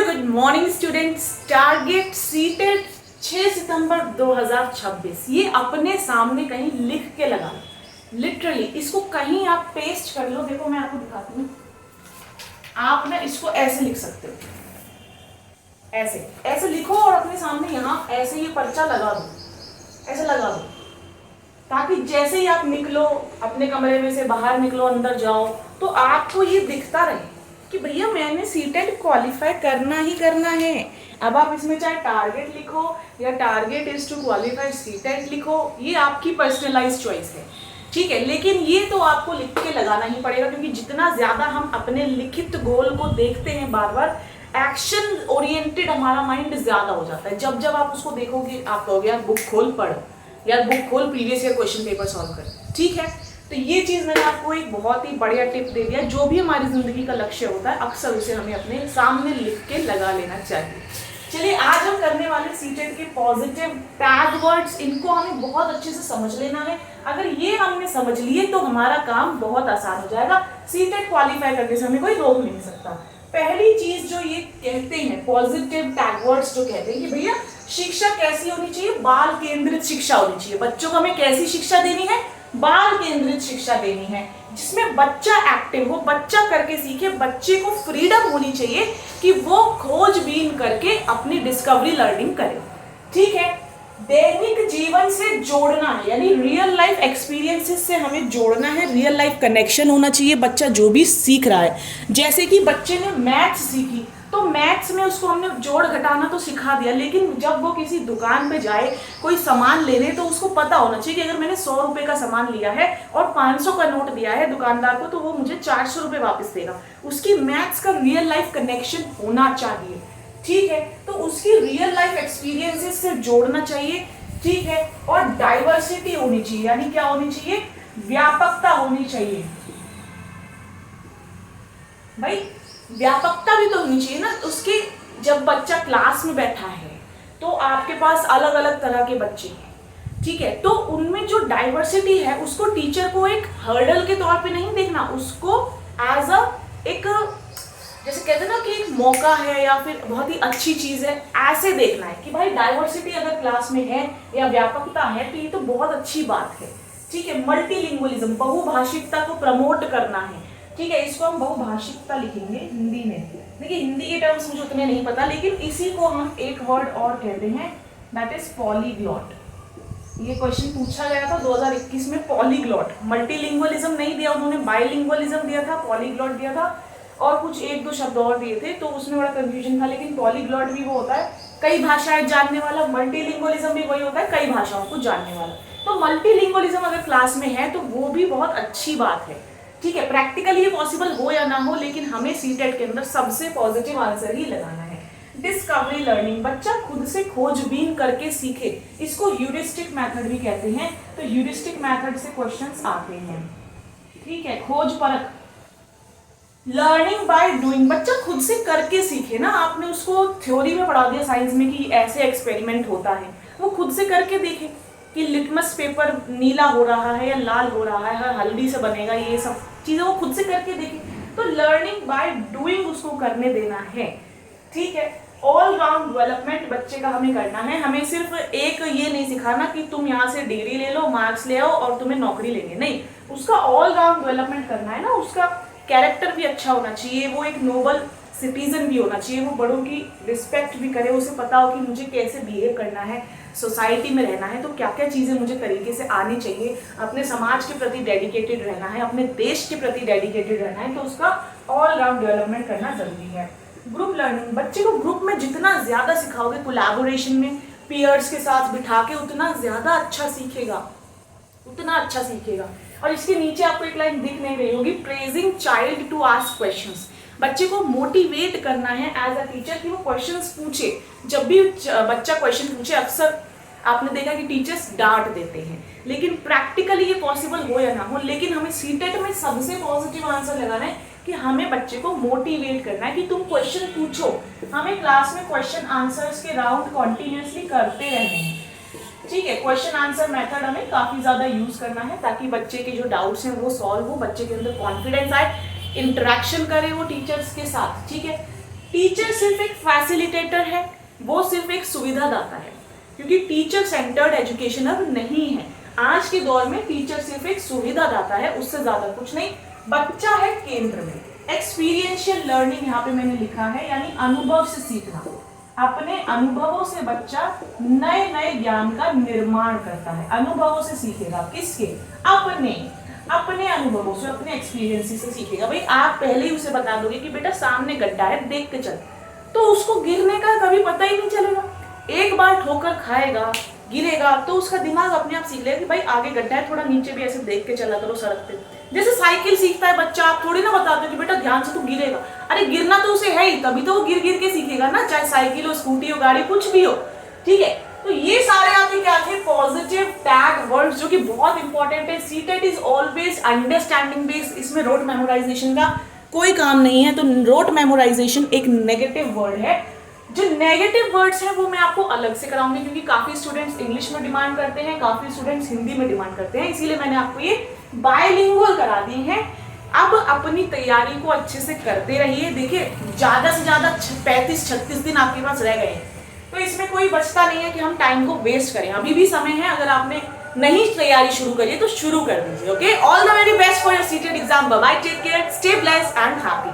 Good morning students. Target CTET 6 सितंबर 2026 ये अपने सामने कहीं लिख के लगा लो। लिटरली इसको कहीं आप पेस्ट कर लो। देखो मैं आपको दिखाती हूँ। आप ना इसको ऐसे लिख सकते हो, ऐसे ऐसे लिखो और अपने सामने यहाँ ऐसे ये पर्चा लगा दो, ऐसे लगा दो, ताकि जैसे ही आप निकलो अपने कमरे में से बाहर निकलो अंदर जाओ तो आपको ये दिखता रहे कि भैया मैंने सीटेट क्वालिफाई करना ही करना है। अब आप इसमें चाहे टारगेट लिखो या target is to qualify CTET लिखो, ये आपकी पर्सनलाइज चॉइस है, ठीक है। लेकिन ये तो आपको लिख के लगाना ही पड़ेगा, क्योंकि जितना ज्यादा हम अपने लिखित गोल को देखते हैं बार बार, एक्शन ओरिएंटेड हमारा माइंड ज्यादा हो जाता है। जब जब आप उसको देखोगे आप कहोगे यार बुक खोल पढ़, यार बुक खोल previous year question paper solve कर, ठीक है। तो ये चीज मैंने आपको एक बहुत ही बढ़िया टिप दे दिया। जो भी हमारी जिंदगी का लक्ष्य होता है अक्सर उसे हमें अपने सामने लिख के लगा लेना चाहिए। चलिए आज हम करने वाले सीटेट के पॉजिटिव टैग वर्ड्स, इनको हमें बहुत अच्छे से समझ लेना है। अगर ये हमने समझ लिए तो हमारा काम बहुत आसान हो जाएगा। सीटेट क्वालिफाई करने से हमें कोई रोक नहीं सकता। पहली चीज जो ये कहते हैं पॉजिटिव टैग वर्ड्स, जो कहते हैं कि भैया शिक्षा कैसी होनी चाहिए, बाल केंद्रित शिक्षा होनी चाहिए। बच्चों को हमें कैसी शिक्षा देनी है, बाल केंद्रित शिक्षा देनी है, जिसमें बच्चा एक्टिव हो, बच्चा करके सीखे, बच्चे को फ्रीडम होनी चाहिए कि वो खोजबीन करके अपनी डिस्कवरी लर्निंग करे, ठीक है। दैनिक जीवन से जोड़ना है, यानी रियल लाइफ एक्सपीरियंसेस से हमें जोड़ना है, रियल लाइफ कनेक्शन होना चाहिए बच्चा जो भी सीख रहा है। जैसे कि बच्चे ने मैथ्स सीखी तो मैथ्स में उसको हमने जोड़ घटाना तो सिखा दिया, लेकिन जब वो किसी दुकान पे जाए कोई सामान लेने तो उसको पता होना चाहिए कि अगर मैंने 100 रुपए का सामान लिया है और 500 का नोट दिया है दुकानदार को तो वो मुझे 400 रुपए वापस देगा। उसकी मैथ्स का रियल लाइफ कनेक्शन होना चाहिए, ठीक है। तो उसकी रियल लाइफ एक्सपीरियंसेस से जोड़ना चाहिए, ठीक है। और डाइवर्सिटी होनी चाहिए, यानी क्या होनी चाहिए, व्यापकता होनी चाहिए। भाई व्यापकता भी तो होनी चाहिए ना उसके। जब बच्चा क्लास में बैठा है तो आपके पास अलग अलग तरह के बच्चे हैं, ठीक है। तो उनमें जो डाइवर्सिटी है उसको टीचर को एक हर्डल के तौर पे नहीं देखना, उसको एज अ एक, जैसे कहते हैं ना कि एक मौका है या फिर बहुत ही अच्छी चीज है, ऐसे देखना है कि भाई डाइवर्सिटी अगर क्लास में है या व्यापकता है तो ये तो बहुत अच्छी बात है, ठीक है। मल्टीलिंगुअलिज्म, बहुभाषिकता को प्रमोट करना है, ठीक है। इसको हम बहुभाषिकता लिखेंगे हिंदी में। देखिए हिंदी के टर्म्स मुझे उतने नहीं पता, लेकिन इसी को हम एक वर्ड और कहते हैं, दैट इज पॉलीग्लॉट। ये क्वेश्चन पूछा गया था 2021 में, पॉलीग्लॉट। मल्टीलिंगुअलिज्म नहीं दिया उन्होंने, बाइलिंगुअलिज्म दिया था, पॉलीग्लॉट दिया था और कुछ एक दो शब्द और दिए थे, तो उसमें बड़ा कंफ्यूजन था। लेकिन पॉलीग्लॉट भी वो होता है कई भाषाएं जानने वाला, मल्टीलिंगुअलिज्म भी वही होता है कई भाषाओं को जानने वाला। तो मल्टीलिंगुअलिज्म अगर क्लास में है तो वो भी बहुत अच्छी बात है, ठीक है। प्रैक्टिकली ये पॉसिबल हो या ना हो, लेकिन हमें सीटेट के अंदर सबसे पॉजिटिव आंसर ही लगाना है। डिस्कवरी लर्निंग, बच्चा खुद से खोजबीन करके सीखे, इसको ह्यूरिस्टिक मेथड भी कहते हैं। तो ह्यूरिस्टिक मेथड से क्वेश्चंस आते हैं, ठीक है। खोज परख, लर्निंग बाय डूइंग, बच्चा खुद से करके सीखे ना। आपने उसको थ्योरी में पढ़ा दिया साइंस में कि ऐसे एक्सपेरिमेंट होता है, वो खुद से करके देखे कि लिटमस पेपर नीला हो रहा है या लाल हो रहा है, हल्दी से बनेगा, ये सब चीजें वो खुद से करके देखे। तो लर्निंग बाय डूइंग उसको करने देना है, ठीक है। ऑल राउंड डेवलपमेंट बच्चे का हमें करना है। हमें सिर्फ एक ये नहीं सिखाना कि तुम यहाँ से डिग्री ले लो, मार्क्स ले आओ और तुम्हें नौकरी लेंगे, नहीं। उसका ऑल राउंड डेवलपमेंट करना है ना। उसका कैरेक्टर भी अच्छा होना चाहिए, वो एक नोबल सिटीजन भी होना चाहिए, वो बड़ों की रिस्पेक्ट भी करे, उसे पता हो कि मुझे कैसे बिहेव करना है, सोसाइटी में रहना है तो क्या क्या चीज़ें मुझे तरीके से आनी चाहिए, अपने समाज के प्रति डेडिकेटेड रहना है, अपने देश के प्रति डेडिकेटेड रहना है, तो उसका ऑल राउंड डेवलपमेंट करना जरूरी है। ग्रुप लर्निंग, बच्चे को ग्रुप में जितना ज़्यादा सिखाओगे, कोलैबोरेशन में पीयर्स के साथ बिठा के, उतना ज़्यादा अच्छा सीखेगा, उतना अच्छा सीखेगा। और इसके नीचे आपको एक लाइन दिख नहीं रही होगी, praising child to ask questions, बच्चे को मोटिवेट करना है एज अ टीचर कि वो क्वेश्चंस पूछे। जब भी बच्चा क्वेश्चन पूछे, अक्सर आपने देखा कि टीचर्स डांट देते हैं, लेकिन प्रैक्टिकली ये पॉसिबल हो या ना हो, लेकिन हमें सीटेट में सबसे पॉजिटिव आंसर लगाना है कि हमें बच्चे को मोटिवेट करना है कि तुम क्वेश्चन पूछो। हमें क्लास में क्वेश्चन आंसर्स के राउंड कॉन्टिन्यूसली करते रहने हैं, ठीक है। क्वेश्चन आंसर मेथड हमें काफी ज्यादा यूज करना है ताकि बच्चे के जो डाउट्स हैं वो सॉल्व हो, बच्चे के अंदर कॉन्फिडेंस आए, इंटरेक्शन करे वो टीचर्स के साथ, ठीक है। टीचर सिर्फ एक फैसिलिटेटर है, वो सिर्फ एक सुविधादाता है, क्योंकि टीचर सेंटर्ड एजुकेशन अब नहीं है। आज के दौर में टीचर सिर्फ एक सुविधादाता है, उससे ज्यादा कुछ नहीं। बच्चा है केंद्र में। एक्सपीरियंशियल लर्निंग यहाँ पे मैंने लिखा है, यानी अनुभव से सीखना। अपने अनुभवों से बच्चा नए नए ज्ञान का निर्माण करता है। अनुभवों से सीखेगा, किसके? अपने अनुभवों से, अपने एक्सपीरियंस से सीखेगा। भाई आप पहले ही उसे बता दोगे कि बेटा सामने गड्ढा है, देख के चल, तो उसको गिरने का कभी पता ही नहीं चलेगा। एक बार ठोकर खाएगा, गिरेगा, तो उसका दिमाग अपने आप सीख लेगा कि भाई आगे गड्ढा है, थोड़ा नीचे भी ऐसे देख के चला करो सड़क पे। जैसे साइकिल सीखता है बच्चा, आप थोड़ी ना बताते हो कि बेटा ध्यान से तू गिरेगा। अरे गिरना तो उसे है ही, तभी तो वो गिर गिर के सीखेगा ना, चाहे साइकिल हो, स्कूटी हो, गाड़ी, कुछ भी हो। ठीक है, तो ये सारे आपके क्या थे? पॉजिटिव टैग वर्ड्स, जो कि बहुत इंपॉर्टेंट है। CTET is always understanding based, इसमें रोट मेमोराइजेशन का कोई काम नहीं है। तो रोट मेमोराइजेशन एक नेगेटिव वर्ड है। जो नेगेटिव वर्ड्स हैं वो मैं आपको अलग से कराऊंगी, क्योंकि काफी स्टूडेंट्स इंग्लिश में डिमांड करते हैं, काफी स्टूडेंट्स हिंदी में डिमांड करते हैं, इसीलिए मैंने आपको ये बायलिंगुअल करा दिए हैं। अब अपनी तैयारी को अच्छे से करते रहिए। देखिए ज्यादा से ज्यादा 35-36 दिन आपके पास रह गए हैं, तो इसमें कोई बचता नहीं है कि हम टाइम को वेस्ट करें। अभी भी समय है, अगर आपने नहीं तैयारी शुरू करी तो शुरू कर दीजिए। Okay, all the very best for your CTET exam. Bye bye, take care, stay blessed and happy.